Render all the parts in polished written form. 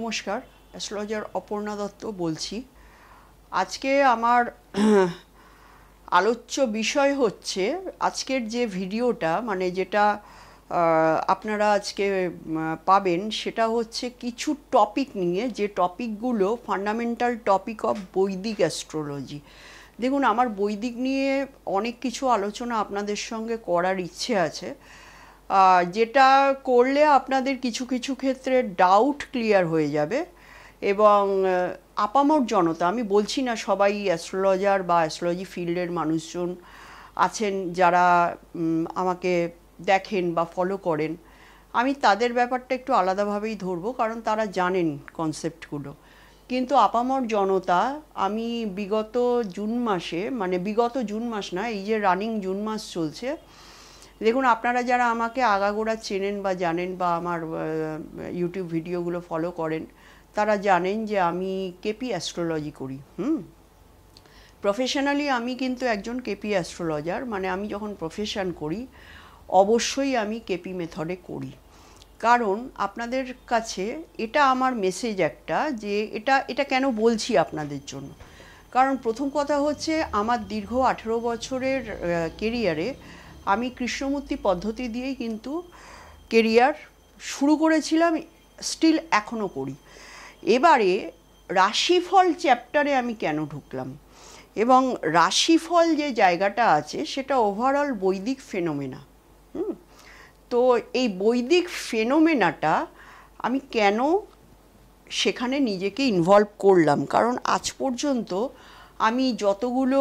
নমস্কার, অ্যাস্ট্রোলজার অপর্ণা দত্ত বলছি। আজকে আমার আলোচ্য বিষয় হচ্ছে আজকের যে ভিডিওটা, মানে যেটা আপনারা আজকে পাবেন, সেটা হচ্ছে কিছু টপিক নিয়ে, যে টপিকগুলো ফান্ডামেন্টাল টপিক অফ বৈদিক অ্যাস্ট্রোলজি। দেখুন, আমার বৈদিক নিয়ে অনেক কিছু আলোচনা আপনাদের সঙ্গে করার ইচ্ছে আছে, যেটা করলে আপনাদের কিছু কিছু ক্ষেত্রে ডাউট ক্লিয়ার হয়ে যাবে। এবং আপামর জনতা, আমি বলছি না সবাই অ্যাস্ট্রোলজার বা অ্যাস্ট্রোলজি ফিল্ডের মানুষজন আছেন যারা আমাকে দেখেন বা ফলো করেন, আমি তাদের ব্যাপারটা একটু আলাদাভাবেই ধরবো, কারণ তারা জানেন কনসেপ্টগুলো। কিন্তু আপামর জনতা, আমি বিগত জুন মাসে, মানে বিগত জুন মাস না, এই যে রানিং জুন মাস চলছে, দেখুন আপনারা যারা আমাকে আগাগোড়া চেনেন বা জানেন বা আমার ইউটিউব ভিডিওগুলো ফলো করেন, তারা জানেন যে আমি কেপি অ্যাস্ট্রোলজি করি। প্রফেশনালি আমি কিন্তু একজন কেপি অ্যাস্ট্রোলজার, মানে আমি যখন প্রফেশন করি অবশ্যই আমি কেপি মেথডে করি। কারণ আপনাদের কাছে এটা আমার মেসেজ একটা, যে এটা কেন বলছি আপনাদের জন্য। কারণ প্রথম কথা হচ্ছে, আমার দীর্ঘ 18 বছরের কেরিয়ারে আমি কৃষ্ণমূর্তি পদ্ধতি দিয়েই কিন্তু কেরিয়ার শুরু করেছিলাম, স্টিল এখনও করি। এবারে রাশিফল চ্যাপ্টারে আমি কেন ঢুকলাম, এবং রাশিফল যে জায়গাটা আছে সেটা ওভারঅল বৈদিক ফেনোমেনা। তো এই বৈদিক ফেনোমেনাটা আমি কেন সেখানে নিজেকে ইনভলভ করলাম, কারণ আজ পর্যন্ত আমি যতগুলো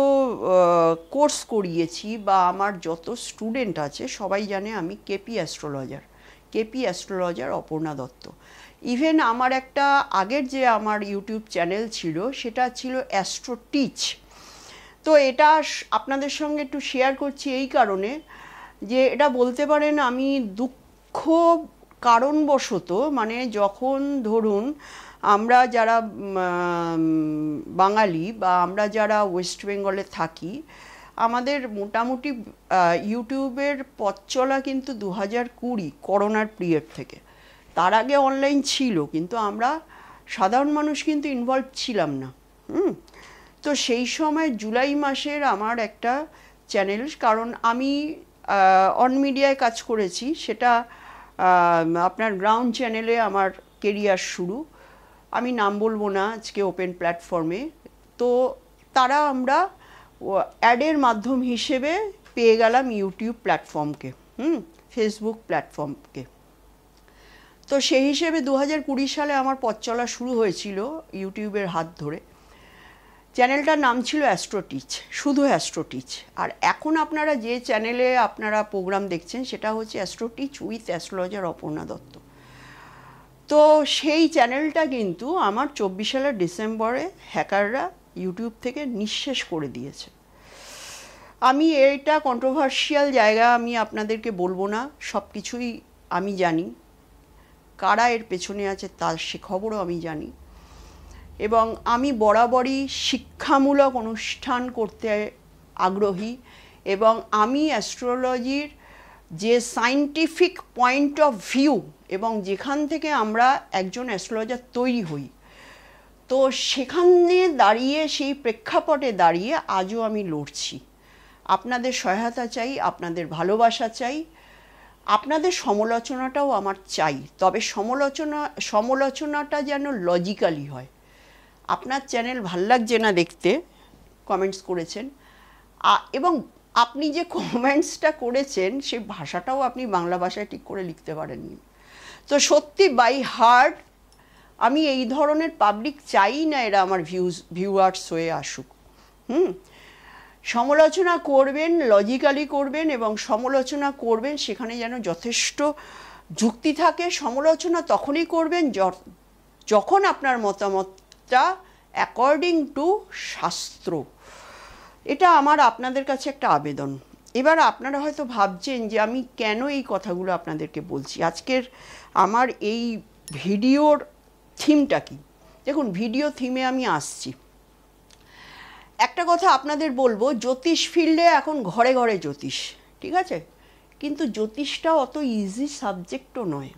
কোর্স করিয়েছি বা আমার যত স্টুডেন্ট আছে সবাই জানে আমি KP astrologer Aparna Dutta. Even আমার একটা আগের যে আমার ইউটিউব চ্যানেল ছিল সেটা ছিল অ্যাস্ট্রো টিচ। তো এটা আপনাদের সঙ্গে একটু শেয়ার করছি এই কারণে যে এটা বলতে পারেন আমি দুঃখ কারণবশত, মানে যখন ধরুন আমরা যারা বাঙালি বা আমরা যারা ওয়েস্ট বেঙ্গলে থাকি, আমাদের মোটামুটি ইউটিউবের পথ চলা কিন্তু 2020 করোনার পিরিয়ড থেকে। তার আগে অনলাইন ছিল, কিন্তু আমরা সাধারণ মানুষ কিন্তু ইনভলভ ছিলাম না। তো সেই সময় জুলাই মাসের আমার একটা চ্যানেল, কারণ আমি অন মিডিয়ায় কাজ করেছি, সেটা আপনার গ্রাউন্ড চ্যানেলে আমার কেরিয়ার শুরু, আমি নাম বলবো না আজকে ওপেন প্ল্যাটফর্মে। তো তারা আমরা অ্যাডের মাধ্যম হিসেবে পেয়ে গেলাম ইউটিউব প্ল্যাটফর্মকে, ফেসবুক প্ল্যাটফর্মকে। তো সেই হিসেবে 2020 সালে আমার পথ চলা শুরু হয়েছিল ইউটিউবের হাত ধরে। চ্যানেলটার নাম ছিল অ্যাস্ট্রো টিচ, শুধু অ্যাস্ট্রো টিচ। আর এখন আপনারা যে চ্যানেলে আপনারা প্রোগ্রাম দেখছেন সেটা হচ্ছে astro teach with astrologer Aparna Dutta. তো সেই চ্যানেলটা কিন্তু আমার 24 সালের ডিসেম্বরে হ্যাকাররা ইউটিউব থেকে নিঃশেষ করে দিয়েছে। আমি এটা কন্ট্রোভার্সিয়াল জায়গা, আমি আপনাদেরকে বলবো না, সব কিছুই আমি জানি, কারা এর পেছনে আছে তার সে খবরও আমি জানি। এবং আমি বরাবরই শিক্ষামূলক অনুষ্ঠান করতে আগ্রহী, এবং আমি অ্যাস্ট্রোলজির যে সায়েন্টিফিক পয়েন্ট অফ ভিউ এবং যেখান থেকে আমরা একজন অ্যাস্ট্রোলজার তৈরি হই, তো সেখানে দাঁড়িয়ে, সেই প্রেক্ষাপটে দাঁড়িয়ে আজও আমি লড়ছি। আপনাদের সহায়তা চাই, আপনাদের ভালোবাসা চাই, আপনাদের সমালোচনাটাও আমার চাই, তবে সমালোচনাটা যেন লজিক্যালি হয়। আপনার চ্যানেল ভাল লাগছে না দেখতে, কমেন্টস করেছেন, এবং আপনি যে কমেন্টসটা করেছেন সে ভাষাটাও আপনি বাংলা ভাষায় ঠিক করে লিখতে পারেননি। তো সত্যি বাই হার্ট আমি এই ধরনের পাবলিক চাই না এরা আমার ভিউয়ার্স হয়ে আসুক। সমালোচনা করবেন, লজিক্যালি করবেন, এবং সমালোচনা করবেন সেখানে যেন যথেষ্ট যুক্তি থাকে। সমালোচনা তখনই করবেন যখন আপনার মতামতটা অ্যাকর্ডিং টু শাস্ত্র। এটা আমার আপনাদের কাছে একটা আবেদন। এবার আপনারা হয়তো ভাবছেন যে আমি কেন এই কথাগুলো আপনাদেরকে বলছি। আজকের আমার এই ভিডিওর থিমটা কি? দেখুন, ভিডিও থিমে আমি আসছি। একটা কথা আপনাদের বলবো, জ্যোতিষ ফিল্ডে এখন ঘরে ঘরে জ্যোতিষ, ঠিক আছে, কিন্তু জ্যোতিষটা অত ইজি সাবজেক্টও নয়।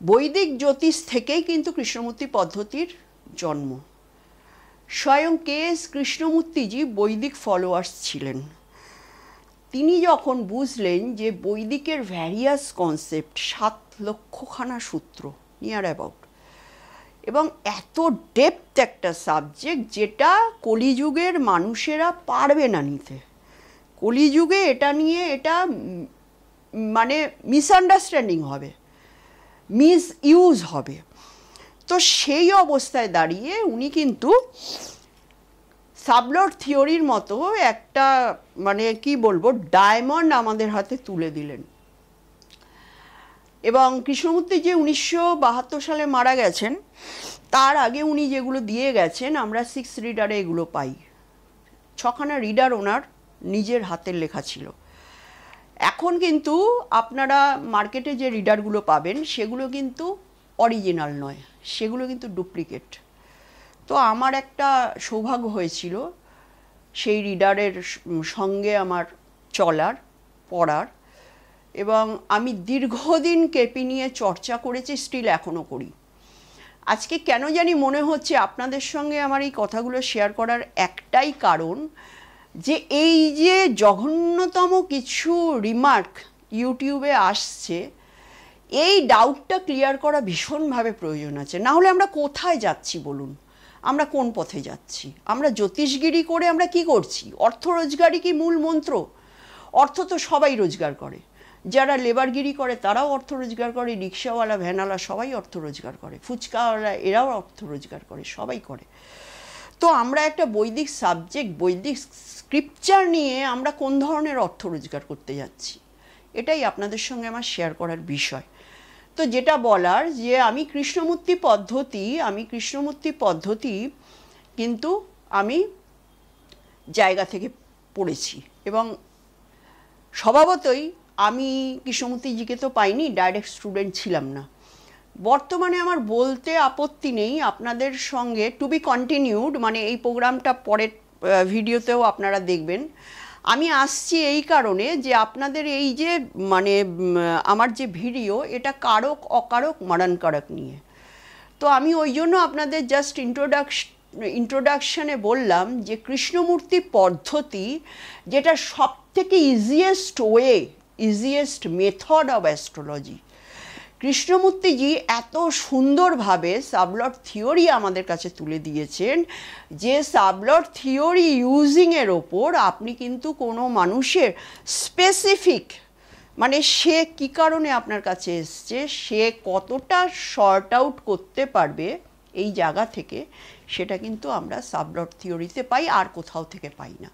বৈদিক জ্যোতিষ থেকেই কিন্তু কৃষ্ণমূর্তি পদ্ধতির জন্ম। স্বয়ং কে.এস. কৃষ্ণমূর্তিজি বৈদিক ফলোয়ার্স ছিলেন। তিনি যখন বুঝলেন যে বৈদিকের ভ্যারিয়াস কনসেপ্ট 7 লক্ষখানা সূত্র নিয়ার অ্যাবাউট, এবং এত ডেপথ একটা সাবজেক্ট যেটা কলিযুগের মানুষেরা পারবে না নিতে। কলিযুগে এটা নিয়ে মানে মিসআন্ডারস্ট্যান্ডিং হবে, মিস ইউজ হবে। তো সেই অবস্থায় দাঁড়িয়ে উনি কিন্তু সাবলট থিওরির মতো একটা মানে কি বলবো ডায়মন্ড আমাদের হাতে তুলে দিলেন। এবং কৃষ্ণমূর্তি যে 1972 সালে মারা গেছেন, তার আগে উনি যেগুলো দিয়ে গেছেন আমরা 6 রিডারে এগুলো পাই। 6খানা রিডার ওনার নিজের হাতের লেখা ছিল। এখন কিন্তু আপনারা মার্কেটে যে রিডারগুলো পাবেন সেগুলো কিন্তু অরিজিনাল নয়, সেগুলো কিন্তু ডুপ্লিকেট। তো আমার একটা সৌভাগ্য হয়েছিল সেই রিডারের সঙ্গে আমার চলার, পড়ার, এবং আমি দীর্ঘদিন কেপি নিয়ে চর্চা করেছি, স্টিল এখনও করি। আজকে কেন জানি মনে হচ্ছে আপনাদের সঙ্গে আমার এই কথাগুলো শেয়ার করার একটাই কারণ, যে এই যে জঘন্যতম কিছু রিমার্ক ইউটিউবে আসছে, এই ডাউটটা ক্লিয়ার করা ভীষণভাবে প্রয়োজন আছে। না হলে আমরা কোথায় যাচ্ছি বলুন? আমরা কোন পথে যাচ্ছি? আমরা জ্যোতিষগিরি করে আমরা কি করছি? অর্থ রোজগারই কি মূল মন্ত্র? অর্থ তো সবাই রোজগার করে, যারা লেবারগিরি করে তারাও অর্থ রোজগার করে, রিক্সাওয়ালা, ভ্যানওয়ালা সবাই অর্থ রোজগার করে, ফুচকাওয়ালা এরাও অর্থ রোজগার করে, সবাই করে। তো আমরা একটা বৈদিক সাবজেক্ট, বৈদিক স্ক্রিপচার নিয়ে আমরা কোন ধরনের অর্থ রোজগার করতে যাচ্ছি, এটাই আপনাদের সঙ্গে আমার শেয়ার করার বিষয়। তো যেটা বলার, যে আমি কৃষ্ণমূর্তি পদ্ধতি কিন্তু আমি জায়গা থেকে পড়েছি, এবং স্বভাবতই আমি কৃষ্ণমূর্তিজিকে তো পাইনি, ডাইরেক্ট স্টুডেন্ট ছিলাম না। বর্তমানে আমার বলতে আপত্তি নেই, আপনাদের সঙ্গে টু বি কন্টিনিউড, মানে এই প্রোগ্রামটা পরের ভিডিওতেও আপনারা দেখবেন। আমি আসছি এই কারণে যে আপনাদের এই যে মানে আমার যে ভিডিও, এটা কারক অকারক মারানকারক নিয়ে। তো আমি ওই জন্য আপনাদের জাস্ট ইন্ট্রোডাকশনে বললাম যে কৃষ্ণমূর্তি পদ্ধতি, যেটা সব থেকে ইজিয়েস্ট মেথড অফ অ্যাস্ট্রোলজি, কৃষ্ণমূর্তিজি এত সুন্দরভাবে সাবলট থিওরি আমাদের কাছে তুলে দিয়েছেন, যে সাবলট থিওরি ইউজিংয়ের ওপর আপনি কিন্তু কোনো মানুষের স্পেসিফিক, মানে সে কী কারণে আপনার কাছে এসছে, সে কতটা শর্ট আউট করতে পারবে এই জায়গা থেকে, সেটা কিন্তু আমরা সাবলট থিওরিতে পাই, আর কোথাও থেকে পাই না।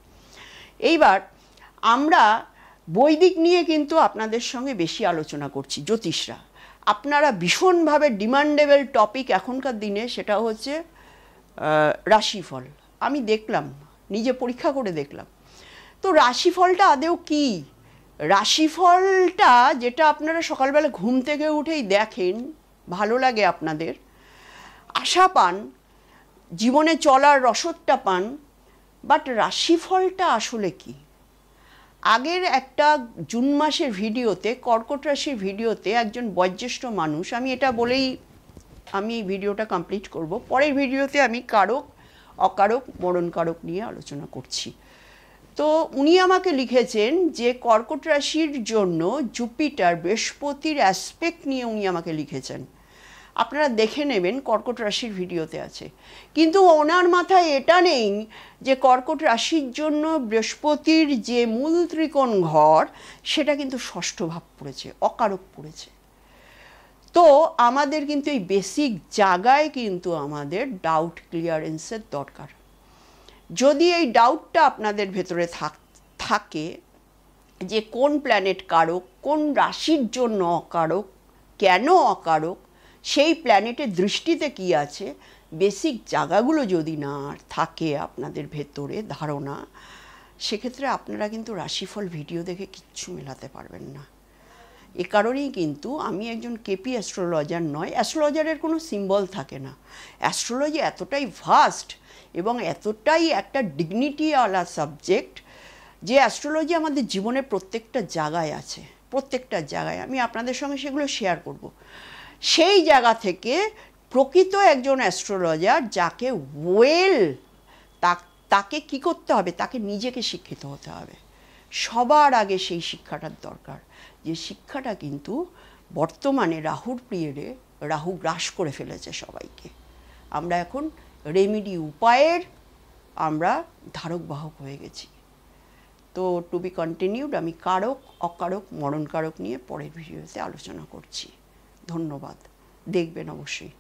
এইবার আমরা বৈদিক নিয়ে কিন্তু আপনাদের সঙ্গে বেশি আলোচনা করছি, জ্যোতিষরা। আপনারা ভীষণভাবে ডিমান্ডেবল টপিক এখনকার দিনে, সেটা হচ্ছে রাশিফল। আমি দেখলাম, নিজে পরীক্ষা করে দেখলাম। তো রাশিফলটা আদৌ কী? রাশিফলটা যেটা আপনারা সকালবেলা ঘুম থেকে উঠেই দেখেন, ভালো লাগে আপনাদের, আশা পান, জীবনে চলার রসদটা পান, বাট রাশিফলটা আসলে কি? আগের একটা জুন মাসের ভিডিওতে, কর্কট রাশির ভিডিওতে একজন বয়োজ্যেষ্ঠ মানুষ, আমি এটা বলেই আমি ভিডিওটা কমপ্লিট করব, পরের ভিডিওতে আমি কারক অকারক মরণকারক নিয়ে আলোচনা করছি। তো উনি আমাকে লিখেছেন যে কর্কট রাশির জন্য জুপিটার, বৃহস্পতির অ্যাসপেক্ট নিয়ে উনি আমাকে লিখেছেন। আপনারা দেখে নেবেন, কর্কট রাশির ভিডিওতে আছে। কিন্তু ওনার মাথায় এটা নেই যে কর্কট রাশির জন্য বৃহস্পতির যে মূল ত্রিকোণ ঘর, সেটা কিন্তু ষষ্ঠ ভাব পড়েছে, অকারক পড়েছে। তো আমাদের কিন্তু এই বেসিক জায়গায় কিন্তু আমাদের ডাউট ক্লিয়ারেন্সের দরকার। যদি এই ডাউটটা আপনাদের ভেতরে থাকে যে কোন প্ল্যানেট কারক, কোন রাশির জন্য অকারক, কেন অকারক, সেই প্ল্যানেটের দৃষ্টিতে কি আছে, বেসিক জায়গাগুলো যদি না থাকে আপনাদের ভেতরে ধারণা, সেক্ষেত্রে আপনারা কিন্তু রাশিফল ভিডিও দেখে কিচ্ছু মেলাতে পারবেন না। এ কারণেই কিন্তু আমি একজন কেপি অ্যাস্ট্রোলজার নয়, অ্যাস্ট্রোলজারের কোনো সিম্বল থাকে না। অ্যাস্ট্রোলজি এতটাই ভাস্ট এবং এতটাই একটা ডিগনিটিওয়ালা সাবজেক্ট, যে অ্যাস্ট্রোলজি আমাদের জীবনের প্রত্যেকটা জায়গায় আছে, প্রত্যেকটা জায়গায়। আমি আপনাদের সঙ্গে সেগুলো শেয়ার করব। সেই জায়গা থেকে প্রকৃত একজন অ্যাস্ট্রোলজার যাকে তাকে কি করতে হবে, তাকে নিজেকে শিক্ষিত হতে হবে। সবার আগে সেই শিক্ষাটার দরকার, যে শিক্ষাটা কিন্তু বর্তমানে রাহুর পিরিয়ডে রাহু গ্রাস করে ফেলেছে সবাইকে। আমরা এখন রেমিডি উপায়ের আমরা ধারক বাহক হয়ে গেছি। তো টু বি কন্টিনিউড। আমি কারক অকারক মরণকারক নিয়ে পরের ভিডিওতে আলোচনা করছি। ধন্যবাদ, দেখবেন অবশ্যই।